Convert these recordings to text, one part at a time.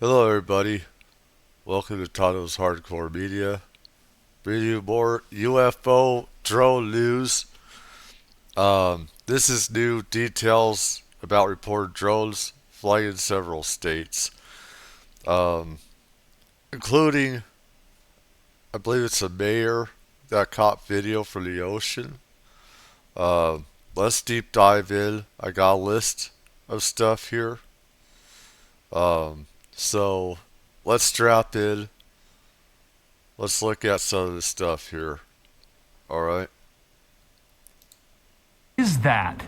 Hello, everybody. Welcome to Tato's Hardcore Media. Bringing you more UFO drone news. This is new details about reported drones flying in several states, um, including, I believe it's a mayor that caught video from the ocean. Uh, let's deep dive in. I got a list of stuff here. So let's strap in. Let's look at some of the stuff here. Alright. Is that?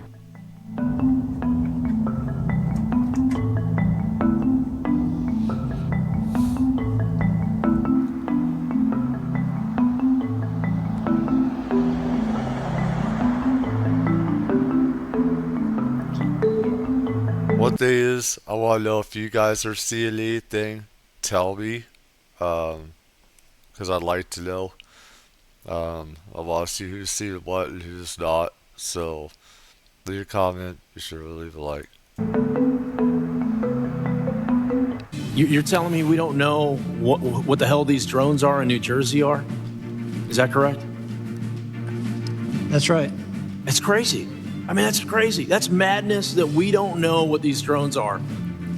What day is, I want to know if you guys are seeing anything. Tell me. Because I'd like to know. I want to see who's seeing what and who's not. So, leave a comment. Be sure to leave a like. You're telling me we don't know what the hell these drones are in New Jersey are? Is that correct? That's right. That's crazy. I mean, that's crazy. That's madness that we don't know what these drones are.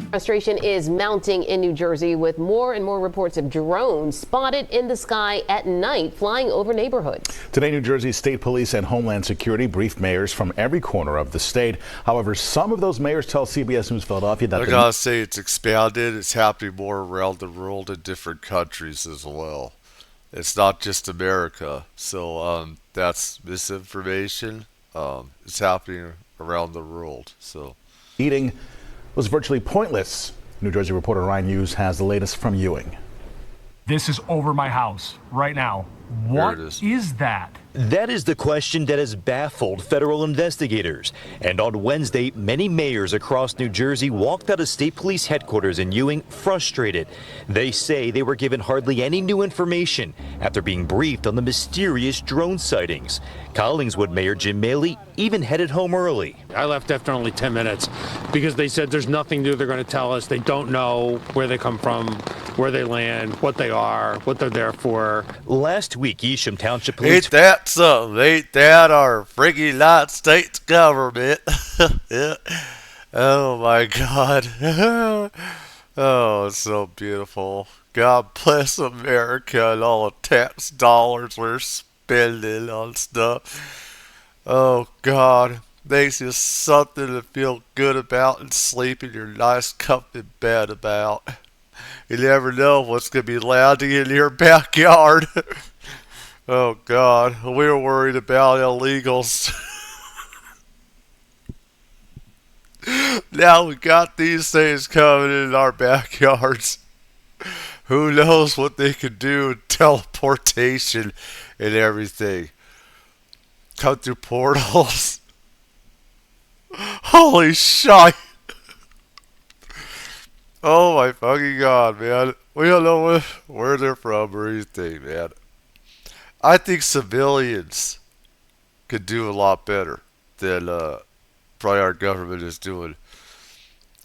Frustration is mounting in New Jersey with more and more reports of drones spotted in the sky at night flying over neighborhoods. Today, New Jersey State Police and Homeland Security briefed mayors from every corner of the state. However, some of those mayors tell CBS News Philadelphia that I gotta say, it's expanded. It's happening more around the world in different countries as well. It's not just America. So, that's misinformation. It's happening around the world. So, eating was virtually pointless. New Jersey reporter Ryan Hughes has the latest from Ewing. This is over my house right now. What is that? That is the question that has baffled federal investigators. And on Wednesday, many mayors across New Jersey walked out of state police headquarters in Ewing frustrated. They say they were given hardly any new information after being briefed on the mysterious drone sightings. Collingswood Mayor Jim Maley even headed home early. I left after only 10 minutes because they said there's nothing new they're going to tell us. They don't know where they come from, where they land, what they are, what they're there for. Last week, Isham Township Police... Ain't that something? Ain't that our freaking United States government? Yeah. Oh my God. Oh, it's so beautiful. God bless America and all the tax dollars we're spending on stuff. Oh God. Makes you something to feel good about and sleep in your nice comfy bed about. You never know what's going to be landing in your backyard. Oh God, we were worried about illegals. Now we got these things coming in our backyards. Who knows what they could do? Teleportation and everything. Come through portals. Holy shit. Oh my fucking God, man. We don't know where they're from or anything, man. I think civilians could do a lot better than probably our government is doing.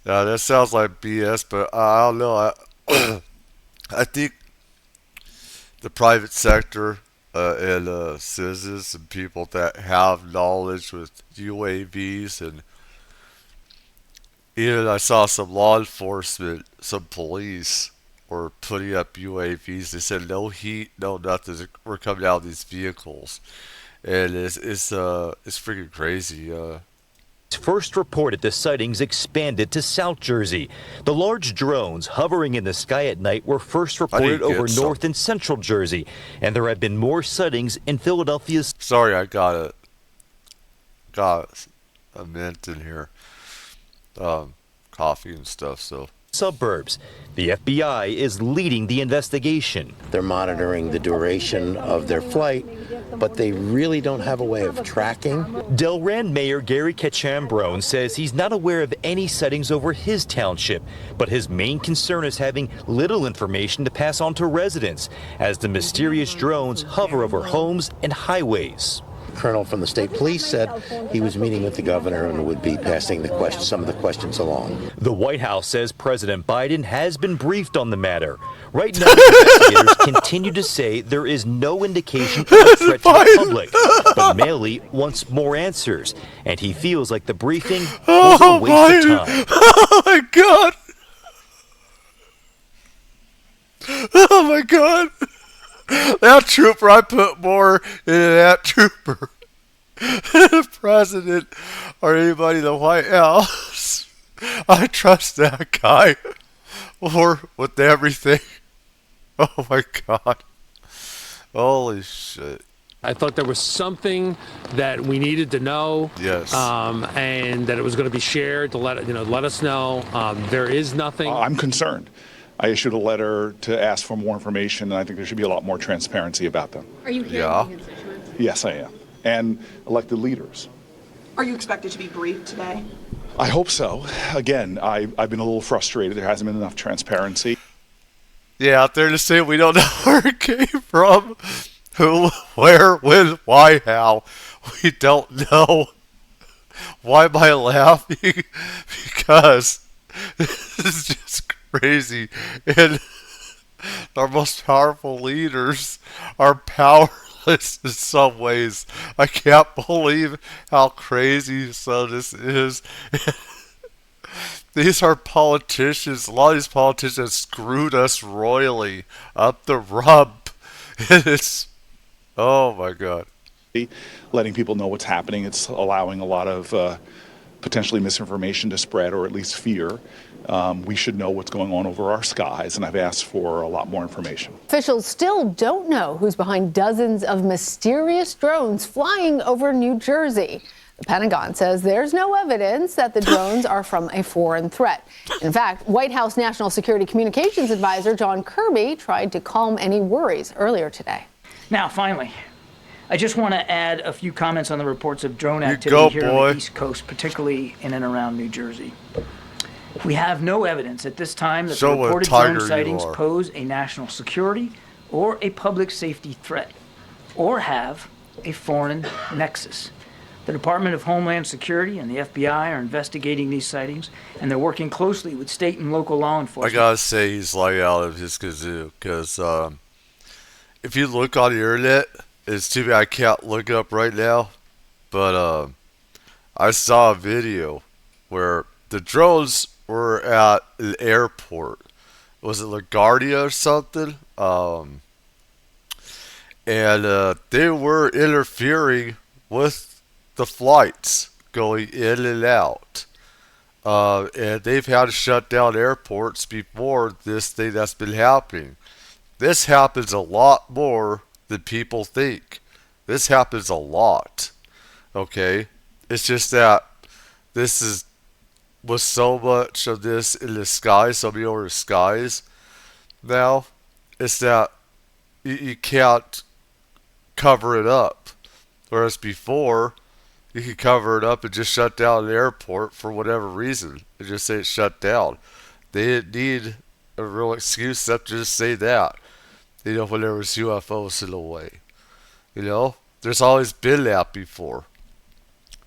That sounds like BS, but I don't know. I think the private sector and citizens and people that have knowledge with UAVs, and even I saw some law enforcement, some police were putting up UAVs. They said no heat, no nothing. We're coming out of these vehicles, and it's freaking crazy. First reported the sightings expanded to South Jersey. The large drones hovering in the sky at night were first reported over North and Central Jersey, and there have been more sightings in Philadelphia's... Sorry, I got a mint in here. Coffee and stuff, so... suburbs. The FBI is leading the investigation. They're monitoring the duration of their flight, but they really don't have a way of tracking. Delran Mayor Gary Ketchambrone says he's not aware of any sightings over his township, but his main concern is having little information to pass on to residents as the mysterious drones hover over homes and highways. colonel from the state police said he was meeting with the governor and would be passing some of the questions along. The White House says President Biden has been briefed on the matter. Right now, investigators continue to say there is no indication of a threat to the public. But Maley wants more answers, and he feels like the briefing was a waste of time. Oh my God! Oh my God! That trooper, I put more into that trooper than the president or anybody in the White House. I trust that guy more with everything. Oh my God. Holy shit. I thought there was something that we needed to know. Yes. And that it was going to be shared to let us know. There is nothing. I'm concerned. I issued a letter to ask for more information, and I think there should be a lot more transparency about them. Are you hearing from constituents? Yes, I am. And elected leaders. Are you expected to be briefed today? I hope so. Again, I've been a little frustrated. There hasn't been enough transparency. Yeah, out there to say we don't know where it came from. Who, where, when, why, how. We don't know. Why am I laughing? Because this is just crazy. And our most powerful leaders are powerless in some ways. I can't believe how crazy some of this is. These are politicians. A lot of these politicians screwed us royally up the rump. And it's, oh my God. Letting people know what's happening. It's allowing a lot of potentially misinformation to spread, or at least fear. We should know what's going on over our skies, and I've asked for a lot more information. Officials still don't know who's behind dozens of mysterious drones flying over New Jersey. The Pentagon says there's no evidence that the drones are from a foreign threat. In fact, White House National Security Communications Advisor John Kirby tried to calm any worries earlier today. Now, finally, I just want to add a few comments on the reports of drone activity here on the East Coast, particularly in and around New Jersey. We have no evidence at this time that the reported drone sightings pose a national security or a public safety threat, or have a foreign nexus. The Department of Homeland Security and the FBI are investigating these sightings, and they're working closely with state and local law enforcement. I gotta say, he's like out of his kazoo, because if you look on the internet, it's too bad I can't look up right now, but I saw a video where the drones were at an airport. Was it LaGuardia or something? And they were interfering with the flights going in and out. And they've had to shut down airports before this thing that's been happening. This happens a lot more than people think. This happens a lot. Okay? It's just that this is with so much of this in the sky, so many over the skies now, it's that you can't cover it up. Whereas before, you could cover it up and just shut down the airport for whatever reason and just say it's shut down. They didn't need a real excuse except to just say that. You know, when there was UFOs in the way. You know, there's always been that before,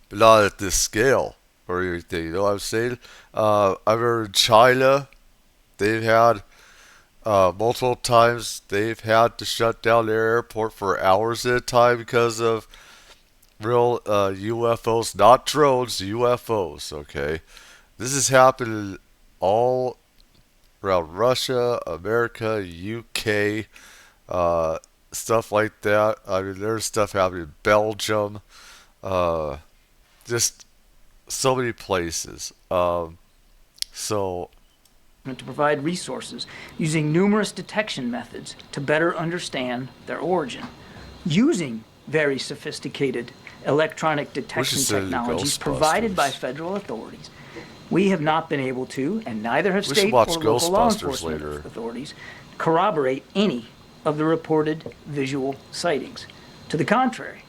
but not at this scale or anything. You know what I'm saying? I remember in China, they've had multiple times they've had to shut down their airport for hours at a time because of real UFOs, not drones, UFOs, okay? This has happened all around Russia, America, UK, stuff like that. I mean, there's stuff happening in Belgium, just so many places. So to provide resources using numerous detection methods to better understand their origin, using very sophisticated electronic detection technologies provided by federal authorities. We have not been able to, and neither have state or local law enforcement authorities, corroborate any of the reported visual sightings. To the contrary,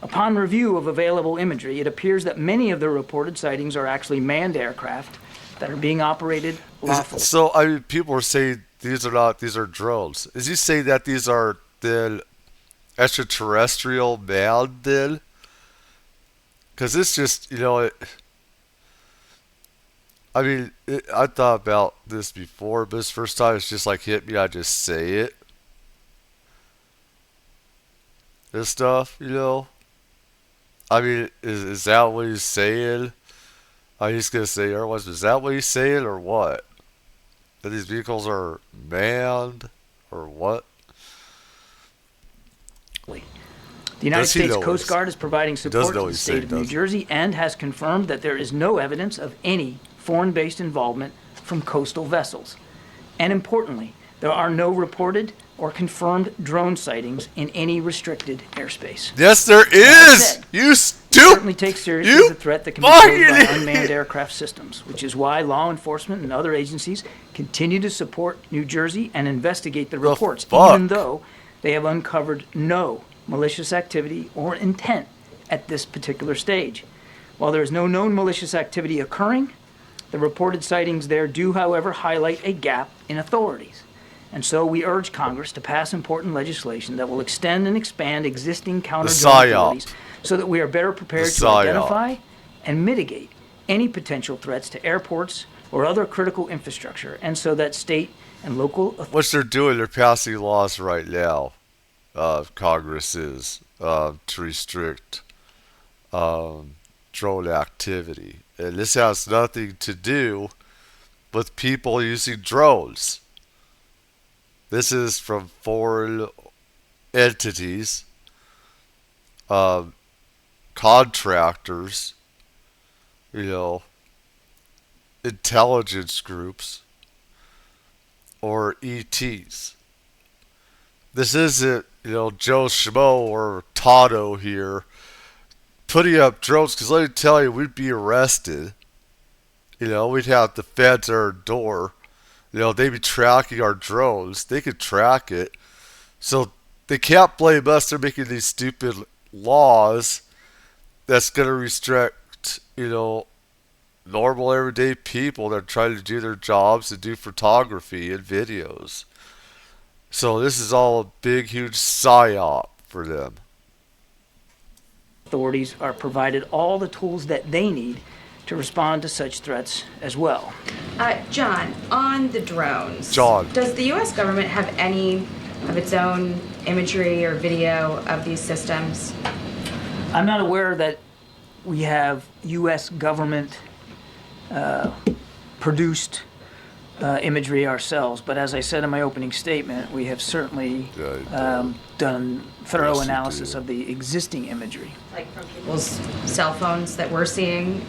upon review of available imagery, it appears that many of the reported sightings are actually manned aircraft that are being operated lawfully. So, I mean, people are saying these are drones. Is he saying that these are then extraterrestrial manned then? Because it's just, I thought about this before, but this first time it's just like hit me, I just say it. This stuff, is that what he's saying? I'm just going to say, everyone's, is that what he's saying or what? That these vehicles are manned or what? The United States Coast Guard is providing support to the state of New Jersey and has confirmed that there is no evidence of any foreign-based involvement from coastal vessels. And importantly, there are no reported or confirmed drone sightings in any restricted airspace. Yes, there is! You certainly take seriously the threat that can be posed by unmanned aircraft systems, which is why law enforcement and other agencies continue to support New Jersey and investigate the reports, even though they have uncovered no malicious activity or intent at this particular stage. While there is no known malicious activity occurring, the reported sightings there do, however, highlight a gap in authorities. And so we urge Congress to pass important legislation that will extend and expand existing counter-drone authorities so that we are better prepared to identify and mitigate any potential threats to airports or other critical infrastructure, and so that state and local authorities... What they're doing, they're passing laws right now. Congress is to restrict drone activity. And this has nothing to do with people using drones. This is from foreign entities, contractors, intelligence groups, or ETs. This isn't, Joe Schmo or Tato here putting up drones, because let me tell you, we'd be arrested. We'd have the feds at our door. They'd be tracking our drones. They could track it. So they can't blame us. They're making these stupid laws that's going to restrict, normal everyday people that are trying to do their jobs and do photography and videos. So this is all a big, huge psyop for them. Authorities are provided all the tools that they need to respond to such threats as well. John, on the drones, does the U.S. government have any of its own imagery or video of these systems? I'm not aware that we have U.S. government produced imagery ourselves, but as I said in my opening statement, we have certainly done thorough analysis of the existing imagery. Like from people's cell phones that we're seeing?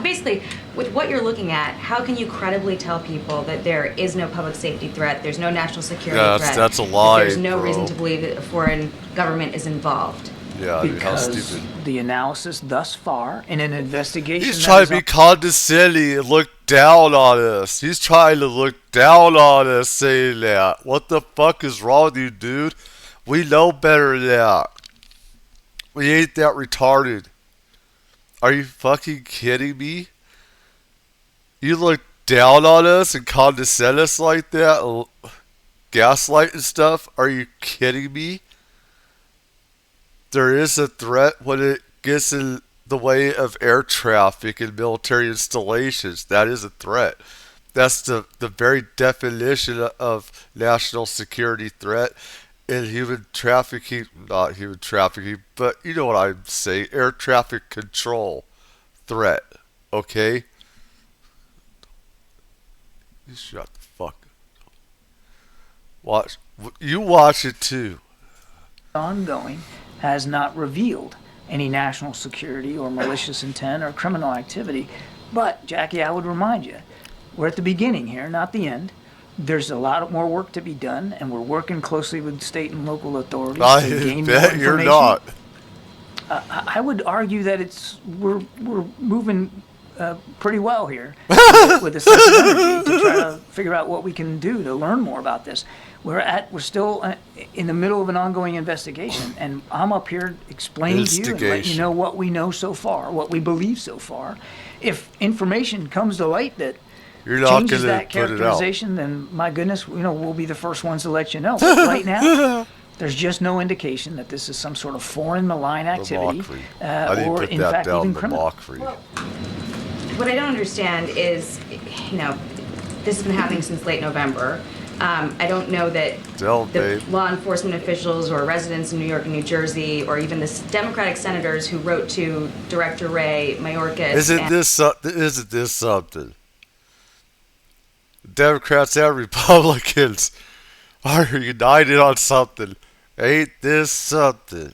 Basically, with what you're looking at, how can you credibly tell people that there is no public safety threat, there's no national security threat? That's a lie, there's no reason to believe that a foreign government is involved? Yeah, because how stupid. The analysis thus far in an investigation... He's trying to be condescending and look down on us. He's trying to look down on us saying that. What the fuck is wrong with you, dude? We know better than that. We ain't that retarded. Are you fucking kidding me? You look down on us and condescend us like that? Gaslight and stuff? Are you kidding me? There is a threat when it gets in the way of air traffic and military installations. That is a threat. That's the very definition of national security threat. And human trafficking, not human trafficking, but you know what I'm saying, air traffic control threat, okay? You shut the fuck up. You watch it too. Ongoing has not revealed any national security or malicious intent or criminal activity. But, Jackie, I would remind you, we're at the beginning here, not the end. There's a lot more work to be done, and we're working closely with state and local authorities to gain more information. You're not. I would argue that we're moving pretty well here with a sense of energy to try to figure out what we can do to learn more about this. We're still in the middle of an ongoing investigation, and I'm up here explaining to you and letting you know what we know so far, what we believe so far. If information comes to light that changes that characterization, then my goodness, we'll be the first ones to let you know. But right now, There's just no indication that this is some sort of foreign malign activity, or in fact even criminal. What I don't understand is, this has been happening since late November. I don't know that the law enforcement officials or residents in New York and New Jersey, or even the Democratic senators who wrote to Director Ray Mayorkas. Isn't this something? Democrats and Republicans are united on something. Ain't this something?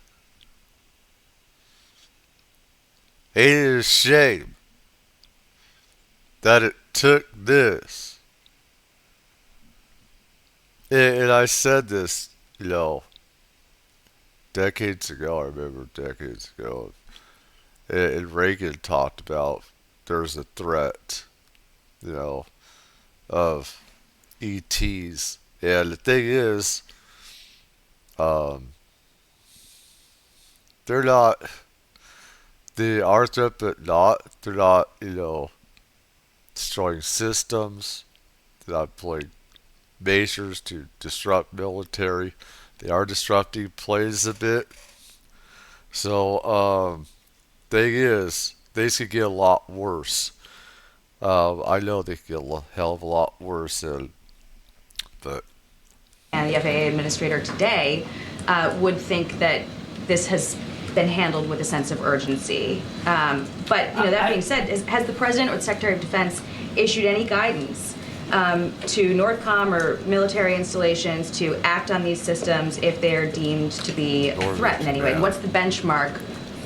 Ain't it a shame that it took this? And I said this, decades ago. I remember decades ago. And Reagan talked about there's a threat, of ETs. And the thing is, they're not, they are threat, but they're not, destroying systems. They're not employing measures to disrupt military. They are disrupting planes a bit. So, thing is, these could get a lot worse. I know they could get a hell of a lot worse, but. And the FAA administrator today would think that this has been handled with a sense of urgency. But that being said, has the president or the Secretary of Defense issued any guidance to NORTHCOM or military installations to act on these systems if they are deemed to be a threat in any way? What's the benchmark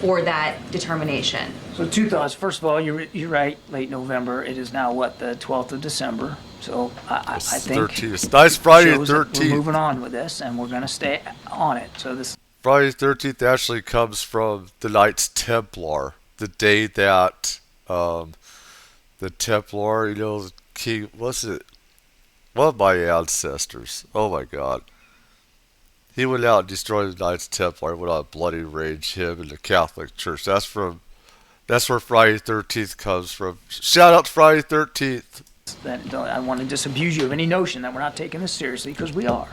for that determination? So 2 thoughts. First of all, you're right. Late November. It is now the 12th of December. So I think 13th. It's nice Friday the 13th. We're moving on with this, and we're going to stay on it. So this Friday the 13th actually comes from the Knights Templar, the day that the Templar, the king, what's it? One of my ancestors. Oh my God. He went out and destroyed the Knights Templar, went on a bloody rage, him and the Catholic Church. That's where Friday the 13th comes from. Shout out to Friday the 13th. That I want to disabuse you of any notion that we're not taking this seriously, because we are.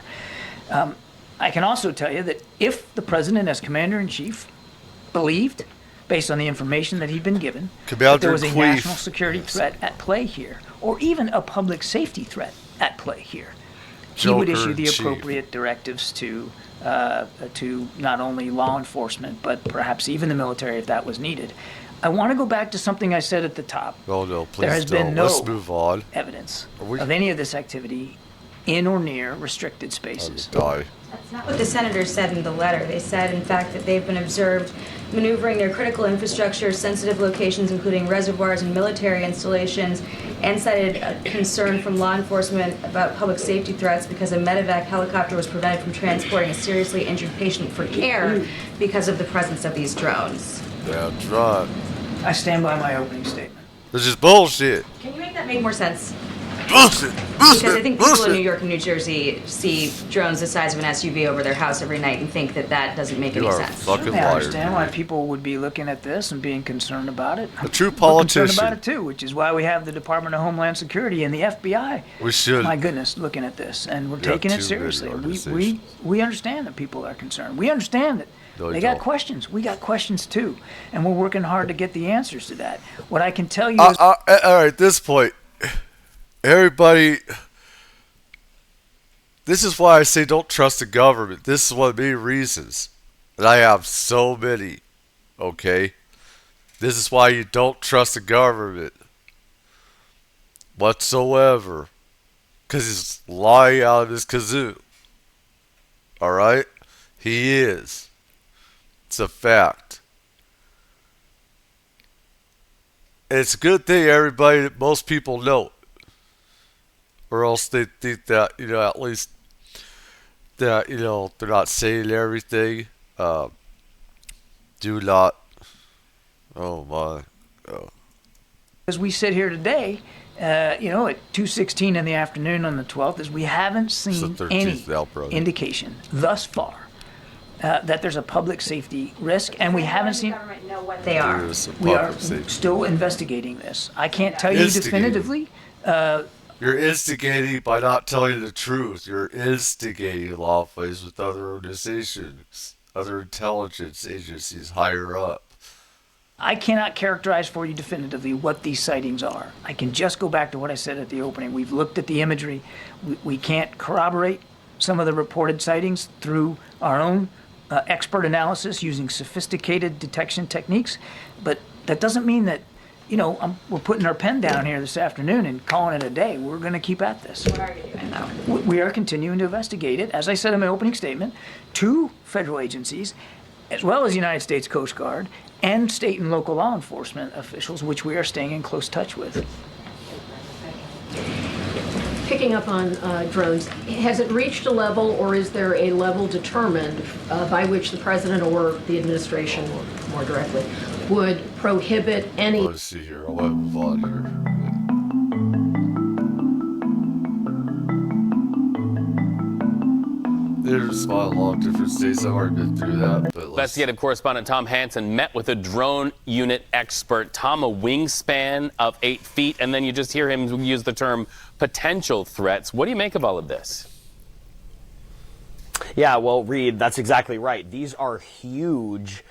I can also tell you that if the president, as commander-in-chief, believed, based on the information that he'd been given, that there was a national security threat at play here, or even a public safety threat at play here, he would issue the appropriate directives to not only law enforcement, but perhaps even the military if that was needed. I want to go back to something I said at the top. Oh, no, please There has been no Let's move on. evidence of any of this activity in or near restricted spaces. That's not what the senators said in the letter. They said, in fact, that they've been observed maneuvering their critical infrastructure, sensitive locations, including reservoirs and military installations, and cited a concern from law enforcement about public safety threats because a medevac helicopter was prevented from transporting a seriously injured patient for care because of the presence of these drones. That's right. I stand by my opening statement. This is bullshit. Can you make that make more sense? Bullshit. Because I think people in New York and New Jersey see drones the size of an SUV over their house every night and think that that doesn't make any sense. Certainly I understand why people would be looking at this and being concerned about it. A true politician. We're concerned about it too, which is why we have the Department of Homeland Security and the FBI. We should. My goodness, looking at this, and we're taking it seriously. We understand that people are concerned. We understand that they got questions. We got questions too, and we're working hard to get the answers to that. What I can tell you is, all right, at this point, everybody, this is why I say don't trust the government. This is one of the main reasons. And I have so many, okay? This is why you don't trust the government whatsoever. Because he's lying out of his kazoo. Alright? He is. It's a fact. And it's a good thing, everybody, that most people know it. Or else they think that, at least that, they're not saying everything. Do not. Oh my. Oh. As we sit here today, at 2:16 in the afternoon on the 12th, is we haven't seen any indication thus far that there's a public safety risk, and we haven't seen. Government know what they are. We are still investigating this. I can't tell you definitively You're instigating by not telling the truth. You're instigating lawfulness with other organizations, other intelligence agencies higher up. I cannot characterize for you definitively what these sightings are. I can just go back to what I said at the opening. We've looked at the imagery. We can't corroborate some of the reported sightings through our own expert analysis using sophisticated detection techniques, but that doesn't mean that, we're putting our pen down here this afternoon and calling it a day. We're going to keep at this. What are you doing, though? We are continuing to investigate it, as I said in my opening statement, 2 federal agencies, as well as the United States Coast Guard and state and local law enforcement officials, which we are staying in close touch with. Picking up on drones, has it reached a level, or is there a level determined by which the president or the administration, more directly, would prohibit any... Let's see here. I'll move on here. There's a lot of different states. I've already been through that. But Investigative correspondent Tom Hansen met with a drone unit expert. Tom, a wingspan of 8 feet, and then you just hear him use the term potential threats. What do you make of all of this? Yeah, well, Reed, that's exactly right. These are huge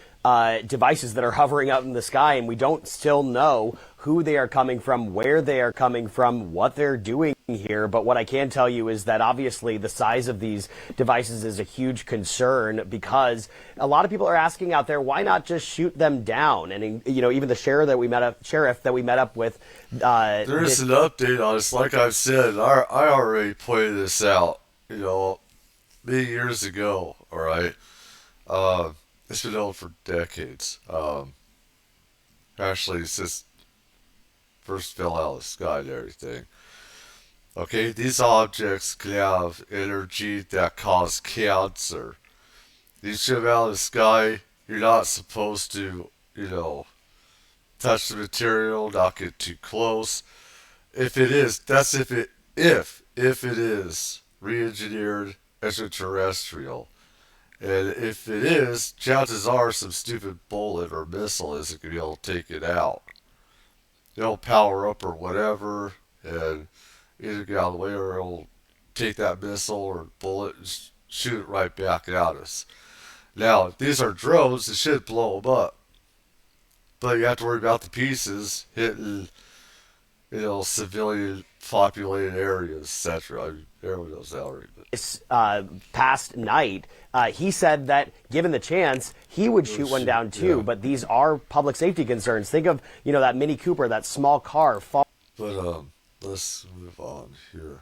devices that are hovering out in the sky, and we don't still know who they are coming from, where they are coming from, what they're doing here. But what I can tell you is that obviously the size of these devices is a huge concern, because a lot of people are asking out there, why not just shoot them down? And even the sheriff that we met up with. There's an update on this. Like I've said, I already pointed this out, many years ago. All right. It's been known for decades. Actually, since first fell out of the sky and everything. Okay, these objects can have energy that cause cancer. These shoot out of the sky. You're not supposed to, touch the material, not get too close. If it is, that's if it is re-engineered extraterrestrial. And if it is, chances are some stupid bullet or missile isn't going to be able to take it out. It'll power up or whatever, and either get out of the way or it'll take that missile or bullet and shoot it right back at us. Now, if these are drones, it should blow them up. But you have to worry about the pieces hitting, civilian populated areas, etc. I mean, everyone knows that already. This past night, he said that given the chance, he would shoot one down too. Yeah. But these are public safety concerns. Think of, that Mini Cooper, that small car. But let's move on here.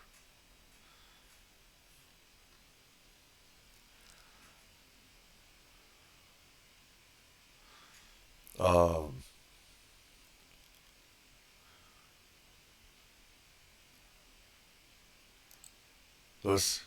Let's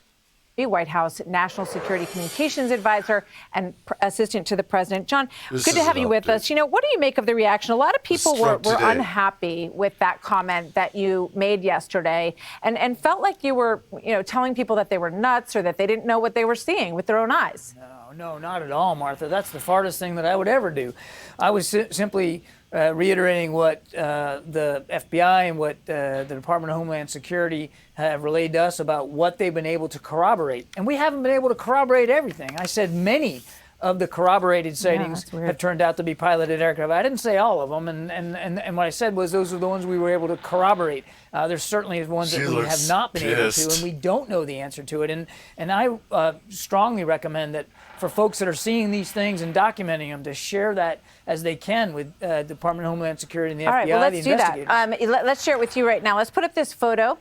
White House National Security Communications Advisor and Assistant to the President. John, good to have you with us. What do you make of the reaction? A lot of people were unhappy with that comment that you made yesterday and felt like you were, telling people that they were nuts or that they didn't know what they were seeing with their own eyes. No, not at all, Martha. That's the farthest thing that I would ever do. I was simply reiterating what the FBI and what the Department of Homeland Security have relayed to us about what they've been able to corroborate. And we haven't been able to corroborate everything. I said many of the corroborated sightings have turned out to be piloted aircraft. I didn't say all of them, and what I said was those are the ones we were able to corroborate. There's certainly ones that we have not been able to, and we don't know the answer to it. And I strongly recommend that for folks that are seeing these things and documenting them to share that as they can with the Department of Homeland Security and the FBI, right, well, let's the investigators. do that. Let's share it with you right now. Let's put up this photo.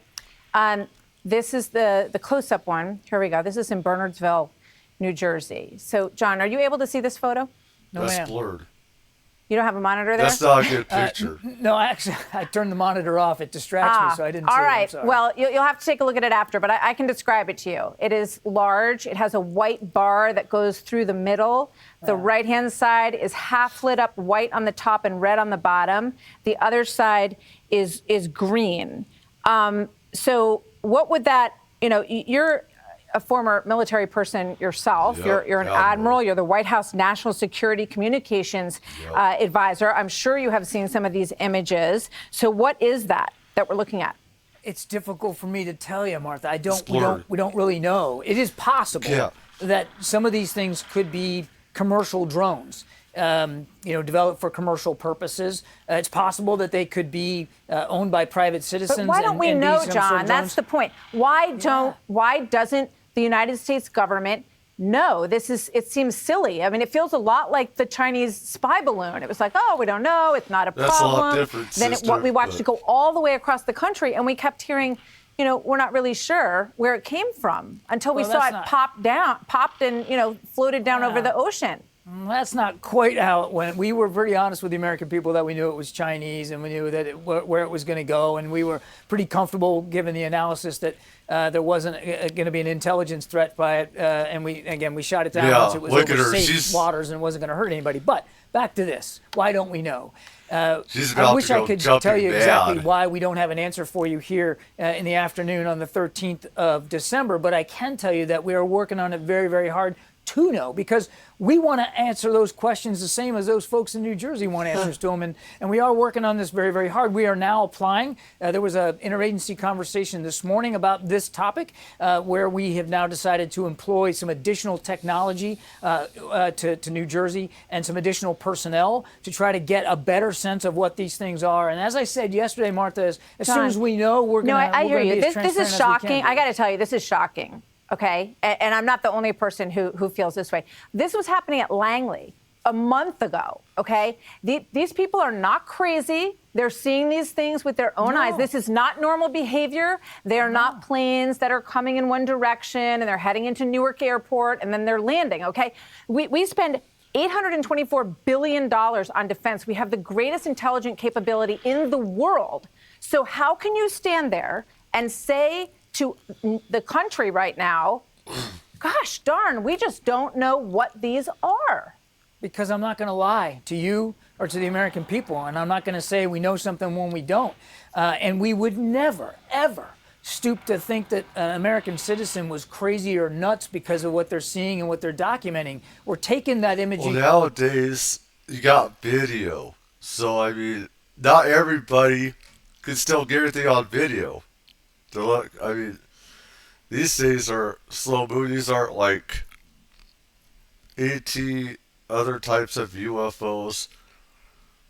This is the close-up one. Here we go. This is in Bernardsville, New Jersey. So, John, are you able to see this photo? No, That's ma'am. blurred. You don't have a monitor there? That's not a good picture. No, actually, I turned the monitor off. It distracts me, so I didn't see all it. right. I'm sorry. Well, you'll have to take a look at it after, but I can describe it to you. It is large. It has a white bar that goes through the middle. The right-hand side is half lit up white on the top and red on the bottom. The other side is green. So what would that, you're a former military person yourself. Yep, you're an admiral. You're the White House National Security Communications Advisor. I'm sure you have seen some of these images. So what is that we're looking at? It's difficult for me to tell you, Martha. We don't really know. It is possible that some of these things could be commercial drones, developed for commercal purposes. It's possible that they could be owned by private citizens. But why don't we know, John? That's the point. Why doesn't the United States government know? It seems silly. I mean, it feels a lot like the Chinese spy balloon. It was like, oh, we don't know. It's not a problem. That's a lot different, Then we watched it go all the way across the country, and we kept hearing, we're not really sure where it came from until we saw it popped and, floated down over the ocean. That's not quite how it went. We were pretty honest with the American people that we knew it was Chinese and we knew that where it was going to go. And we were pretty comfortable, given the analysis, that there wasn't going to be an intelligence threat by it. And we shot it down once it was over safe waters and wasn't going to hurt anybody. But back to this. Why don't we know? I wish I could tell you exactly why we don't have an answer for you here in the afternoon on the 13th of December. But I can tell you that we are working on it very, very hard to know, because we want to answer those questions the same as those folks in New Jersey want answers to them. And we are working on this very, very hard. We are now applying. There was an interagency conversation this morning about this topic where we have now decided to employ some additional technology to New Jersey and some additional personnel to try to get a better sense of what these things are. And as I said yesterday, Martha, as soon as we know, we're going to I hear you. be as This is shocking. I got to tell you, this is shocking. Okay, and I'm not the only person who feels this way. This was happening at Langley a month ago, okay? These people are not crazy. They're seeing these things with their own eyes. This is not normal behavior. They are not planes that are coming in one direction and they're heading into Newark Airport and then they're landing, okay? We spend $824 billion on defense. We have the greatest intelligent capability in the world. So how can you stand there and say to the country right now, gosh darn, we just don't know what these are? Because I'm not going to lie to you or to the American people, and I'm not going to say we know something when we don't. And we would never, ever stoop to think that an American citizen was crazy or nuts because of what they're seeing and what they're documenting. We're taking that imaging. Well, nowadays, you got video. So, I mean, not everybody can still get everything on video. To look, I mean, these things are slow moving. These aren't like ET, other types of UFOs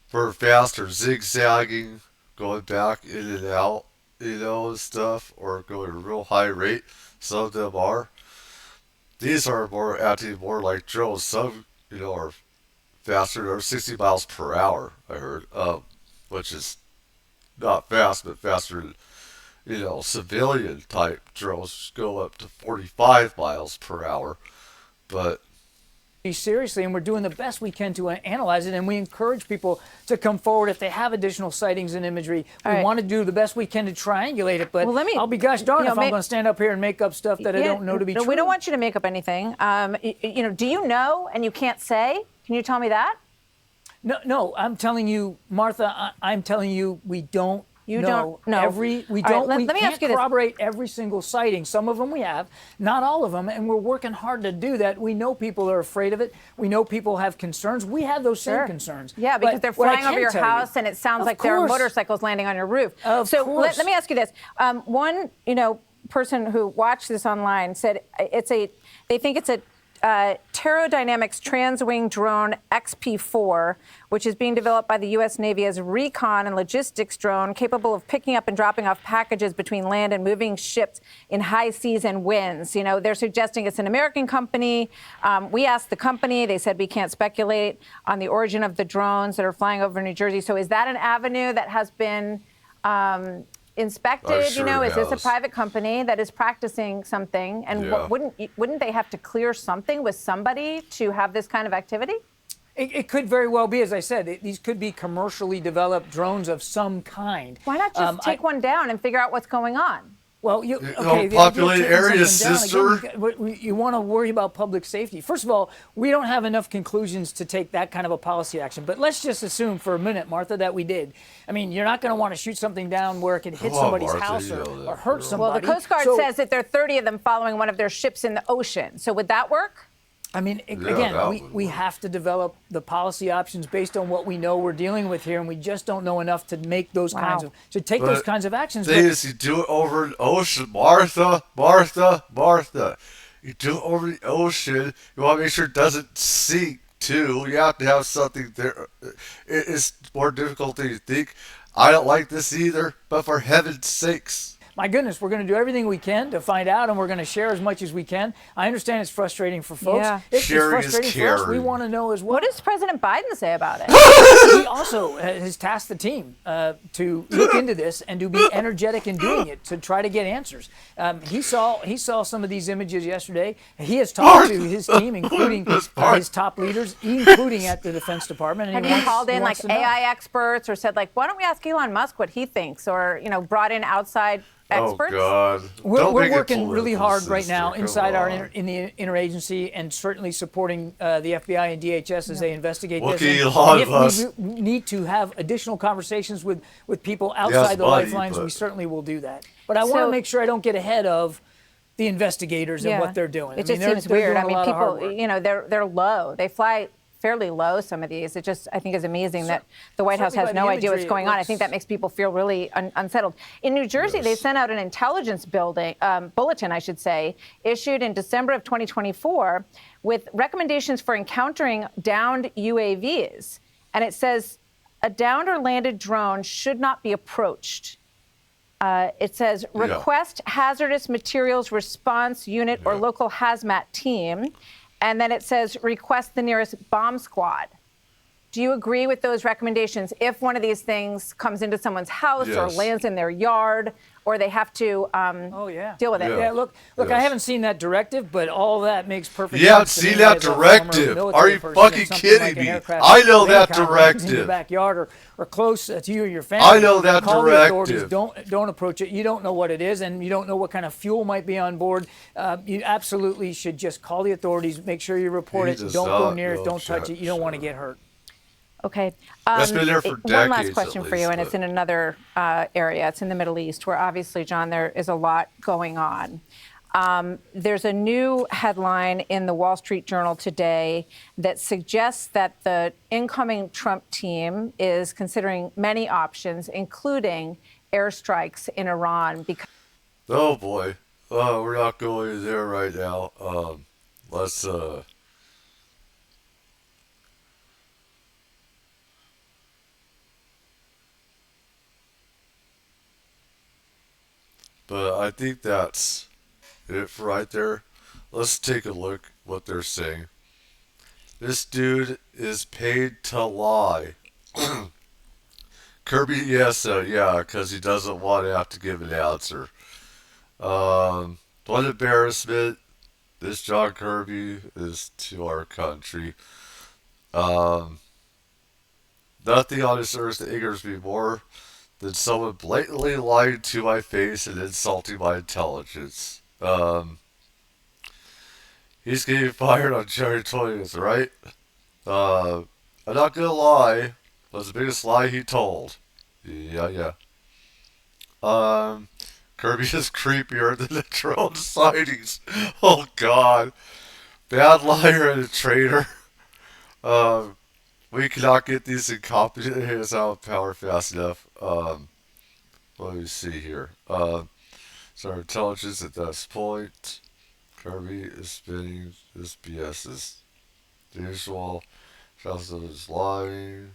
for faster zigzagging, going back in and out, and stuff, or going at a real high rate. Some of them are. These are acting more like drones. Some, are faster. They're 60 miles per hour, I heard, which is not fast, but faster than civilian type drones go up to 45 miles per hour. But seriously, and we're doing the best we can to analyze it, and we encourage people to come forward if they have additional sightings and imagery. We want to do the best we can to triangulate it, but I'll be gosh darn if I'm going to stand up here and make up stuff that I don't know to be true. We don't want you to make up anything. Do you know and you can't say? Can you tell me that? No, I'm telling you, Martha, I'm telling you we don't. You don't know. We can't ask you corroborate every single sighting. Some of them we have, not all of them, and we're working hard to do that. We know people are afraid of it. We know people have concerns. We have those same concerns. Yeah, because they're flying over your house, and it sounds like there are motorcycles landing on your roof. So let me ask you this: one, person who watched this online said they think it's a Pterodynamics Transwing Drone XP4, which is being developed by the U.S. Navy as a recon and logistics drone capable of picking up and dropping off packages between land and moving ships in high seas and winds. They're suggesting it's an American company. We asked the company. They said we can't speculate on the origin of the drones that are flying over New Jersey. So is that an avenue that has been inspected? Is this a private company that is practicing something? And wouldn't they have to clear something with somebody to have this kind of activity? It could very well be, as I said, these could be commercially developed drones of some kind. Why not just take one down and figure out what's going on? Well, populated areas, sister. You want to worry about public safety. First of all, we don't have enough conclusions to take that kind of a policy action. But let's just assume for a minute, Martha, that we did. I mean, you're not going to want to shoot something down where it could hit somebody's house or hurt somebody. Well, the Coast Guard says that there are 30 of them following one of their ships in the ocean. So would that work? I mean, again, we have to develop the policy options based on what we know we're dealing with here, and we just don't know enough to make those take those kinds of actions. Thing is, you do it over an ocean, Martha. You do it over the ocean. You want to make sure it doesn't sink too. You have to have something there. It's more difficult than you think. I don't like this either, but for heaven's sakes. My goodness, we're going to do everything we can to find out, and we're going to share as much as we can. I understand it's frustrating for folks. Yeah. It's frustrating for us. We want to know as well. What does President Biden say about it? He also has tasked the team to look into this and to be energetic in doing it, to try to get answers. He saw some of these images yesterday. He has talked to his team, including his top leaders, including at the Defense Department. Have you called in like AI experts or said like, why don't we ask Elon Musk what he thinks, or brought in outside experts? Oh God! We're working really hard right now inside in the interagency, and certainly supporting the FBI and DHS as they investigate this. If we need to have additional conversations with people outside the lifelines, we certainly will do that. But I want to make sure I don't get ahead of the investigators and what they're doing. It just seems weird. I mean, people, they're low. They fly fairly low, some of these. It just, I think, is amazing that the White House has no idea what's going on. I think that makes people feel really unsettled. In New Jersey, they sent out an intelligence bulletin, I should say, issued in December of 2024 with recommendations for encountering downed UAVs. And it says a downed or landed drone should not be approached. It says request hazardous materials response unit or local hazmat team. And then it says request the nearest bomb squad. Do you agree with those recommendations if one of these things comes into someone's house or lands in their yard, or they have to deal with it? Yeah, look, I haven't seen that directive, but all that makes perfect sense. You haven't seen that directive? Are you fucking kidding me? I know that directive. In your backyard or close to you or your family. I know that Call directive. The authorities. Don't approach it. You don't know what it is, and you don't know what kind of fuel might be on board. You absolutely should just call the authorities. Make sure you report it. Don't go near it. Don't touch it. You don't want to get hurt. Okay. That's been there for decades. One last question for you, and it's in another area. It's in the Middle East, where obviously, John, there is a lot going on. There's a new headline in the Wall Street Journal today that suggests that the incoming Trump team is considering many options, including airstrikes in Iran. Oh boy, we're not going there right now. Let's. But I think that's it for right there. Let's take a look what they're saying. This dude is paid to lie. Kirby, yes, because he doesn't want to have to give an answer. What embarrassment this John Kirby is to our country. Nothing on this earth that angers me more than someone blatantly lying to my face and insulting my intelligence. He's getting fired on January 20th, right? I'm not gonna lie, it was the biggest lie he told. Yeah. Kirby is creepier than the drone sightings. Oh God. Bad liar and a traitor. We cannot get these incompetent hands out of power fast enough. Let me see here. So our intelligence at this point. Kirby is spinning his BS's. The usual. Chelsea is lying.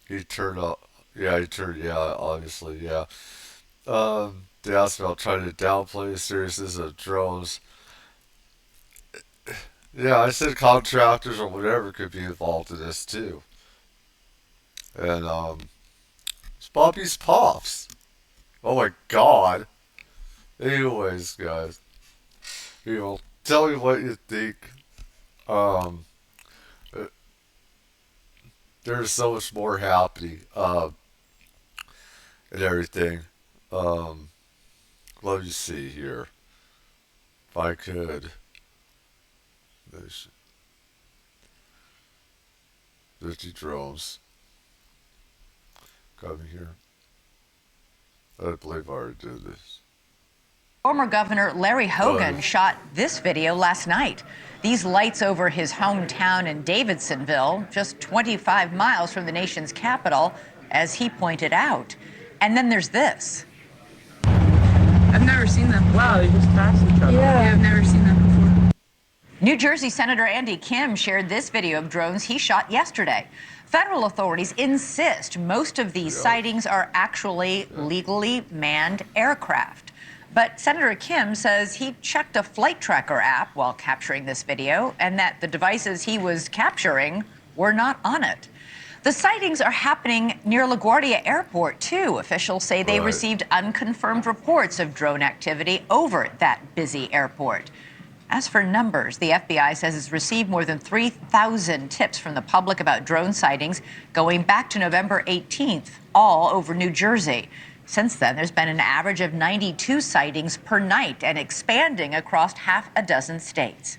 He turned up. Obviously, yeah. They asked about trying to downplay the seriousness of drones. Yeah, I said contractors or whatever could be involved in this too. And it's Bobby's Pops. Oh my God. Anyways, guys, tell me what you think. There's so much more happening and everything. Let me see here. If I could. There's 50 drones coming here. I believe I already did this. Former Governor Larry Hogan shot this video last night. These lights over his hometown in Davidsonville, just 25 miles from the nation's capital, as he pointed out. And then there's this. I've never seen them. Wow, they just passed each other. Yeah, I've never seen them before. New Jersey Senator Andy Kim shared this video of drones he shot yesterday. Federal authorities insist most of these sightings are actually legally manned aircraft. But Senator Kim says he checked a flight tracker app while capturing this video and that the devices he was capturing were not on it. The sightings are happening near LaGuardia Airport, too. Officials say they received unconfirmed reports of drone activity over that busy airport. As for numbers, the FBI says it's received more than 3,000 tips from the public about drone sightings going back to November 18th, all over New Jersey. Since then, there's been an average of 92 sightings per night and expanding across half a dozen states.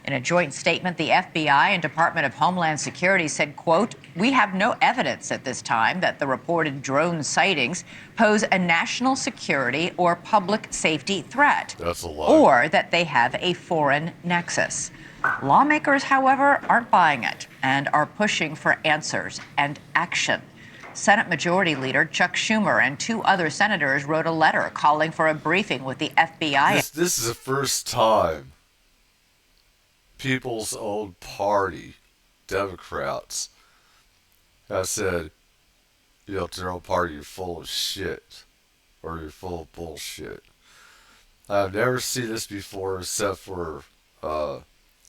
In a joint statement, the FBI and Department of Homeland Security said, quote, "We have no evidence at this time that the reported drone sightings pose a national security or public safety threat, That's a lie. or that they have a foreign nexus." Lawmakers, however, aren't buying it and are pushing for answers and action. Senate Majority Leader Chuck Schumer and 2 other senators wrote a letter calling for a briefing with the FBI. This is the first time People's Own Party, Democrats, have said, to their own party, you're full of shit, or you're full of bullshit. I've never seen this before except for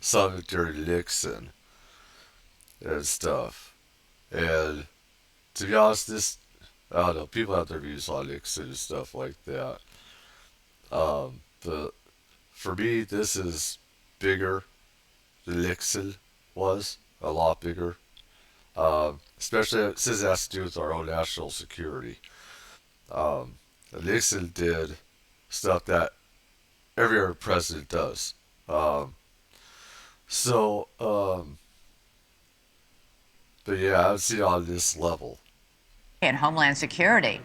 Secretary Nixon and stuff. And to be honest, I don't know, people have their views on Nixon and stuff like that. But for me, this is bigger than Nixon was, a lot bigger. Especially since it has to do with our own national security. Nixon did stuff that every other president does. But yeah, I haven't seen it on this level. And Homeland Security.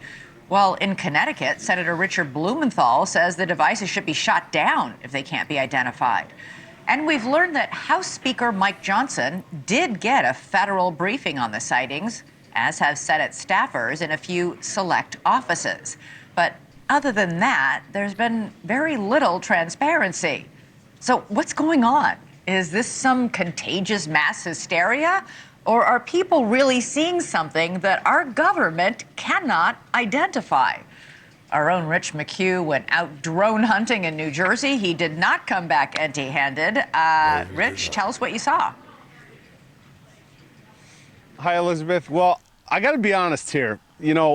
Well, in Connecticut, Senator Richard Blumenthal says the devices should be shot down if they can't be identified. And we've learned that House Speaker Mike Johnson did get a federal briefing on the sightings, as have Senate staffers in a few select offices. But other than that, there's been very little transparency. So what's going on? Is this some contagious mass hysteria? Or are people really seeing something that our government cannot identify? Our own Rich McHugh went out drone hunting in New Jersey. He did not come back empty-handed. Rich, tell us what you saw. Hi, Elizabeth. Well, I got to be honest here.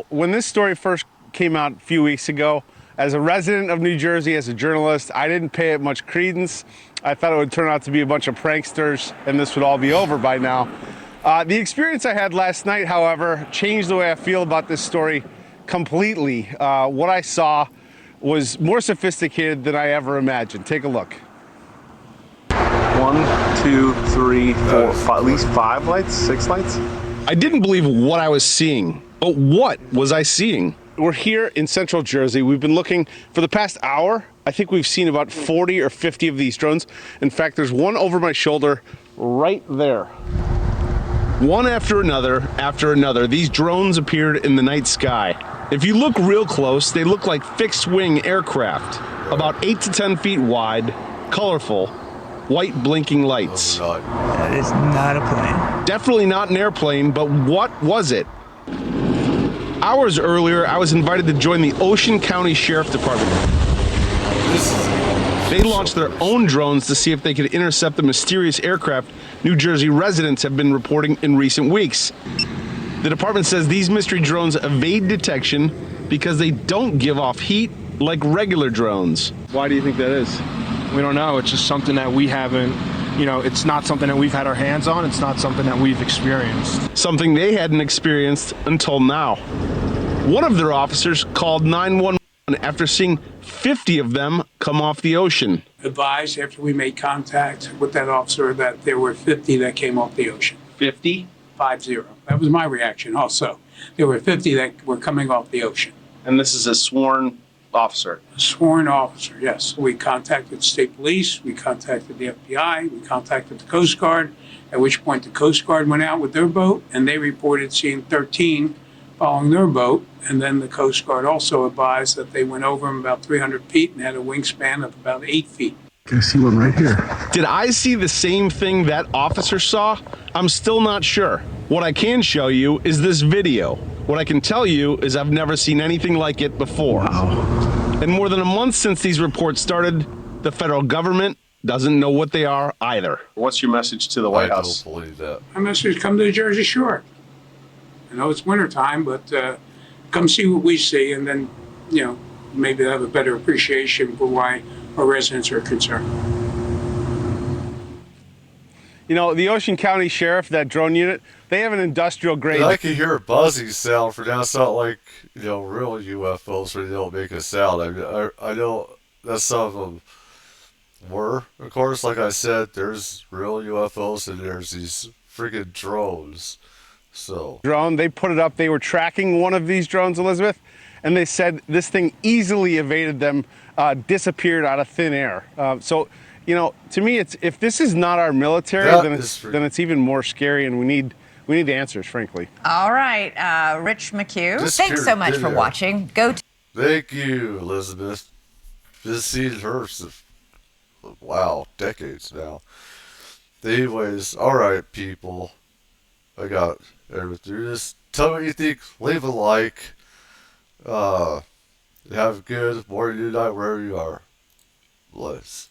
When this story first came out a few weeks ago, as a resident of New Jersey, as a journalist, I didn't pay it much credence. I thought it would turn out to be a bunch of pranksters and this would all be over by now. The experience I had last night, however, changed the way I feel about this story completely. What I saw was more sophisticated than I ever imagined. Take a look. 1, 2, 3, 4, 5, at least 5 lights, 6 lights. I didn't believe what I was seeing, but what was I seeing? We're here in central Jersey. We've been looking for the past hour. I think we've seen about 40 or 50 of these drones. In fact, there's one over my shoulder right there. One after another, these drones appeared in the night sky. If you look real close, they look like fixed-wing aircraft, about 8 to 10 feet wide, colorful, white blinking lights. That is not a plane. Definitely not an airplane, but what was it? Hours earlier, I was invited to join the Ocean County Sheriff Department. They launched their own drones to see if they could intercept the mysterious aircraft New Jersey residents have been reporting in recent weeks. The department says these mystery drones evade detection because they don't give off heat like regular drones. Why do you think that is? We don't know. It's just something that we haven't, it's not something that we've had our hands on. It's not something that we've experienced. Something they hadn't experienced until now. One of their officers called 911 after seeing 50 of them come off the ocean. Advised after we made contact with that officer that there were 50 that came off the ocean. 50? 50. That was my reaction also. There were 50 that were coming off the ocean. And this is a sworn officer? A sworn officer, yes. We contacted state police, we contacted the FBI, we contacted the Coast Guard, at which point the Coast Guard went out with their boat and they reported seeing 13 following their boat. And then the Coast Guard also advised that they went over them about 300 feet and had a wingspan of about 8 feet. I see one right here. Did I see the same thing that officer saw? I'm still not sure. What I can show you is this video. What I can tell you is I've never seen anything like it before. Wow. In more than a month since these reports started, the federal government doesn't know what they are either. What's your message to the White House? I don't believe that. My message is come to the Jersey Shore. I know it's wintertime, but come see what we see, and then, maybe have a better appreciation for why our residents are concerned. The Ocean County Sheriff, that drone unit, they have an industrial grade. I can hear a buzzing sound for now. It's not like, real UFOs where they don't make a sound. I know that some of them were. Of course, like I said, there's real UFOs and there's these friggin' drones. Drone, they put it up. They were tracking one of these drones, Elizabeth, and they said this thing easily evaded them, disappeared out of thin air. To me, if this is not our military, then it's even more scary, and we need answers, frankly. All right, Rich McHugh. Thanks so much for watching. Thank you, Elizabeth. Just seen her since, decades now. Anyways, all right, people. I got everything. Just tell me what you think. Leave a like. Have a good morning, night, wherever you are. Bless.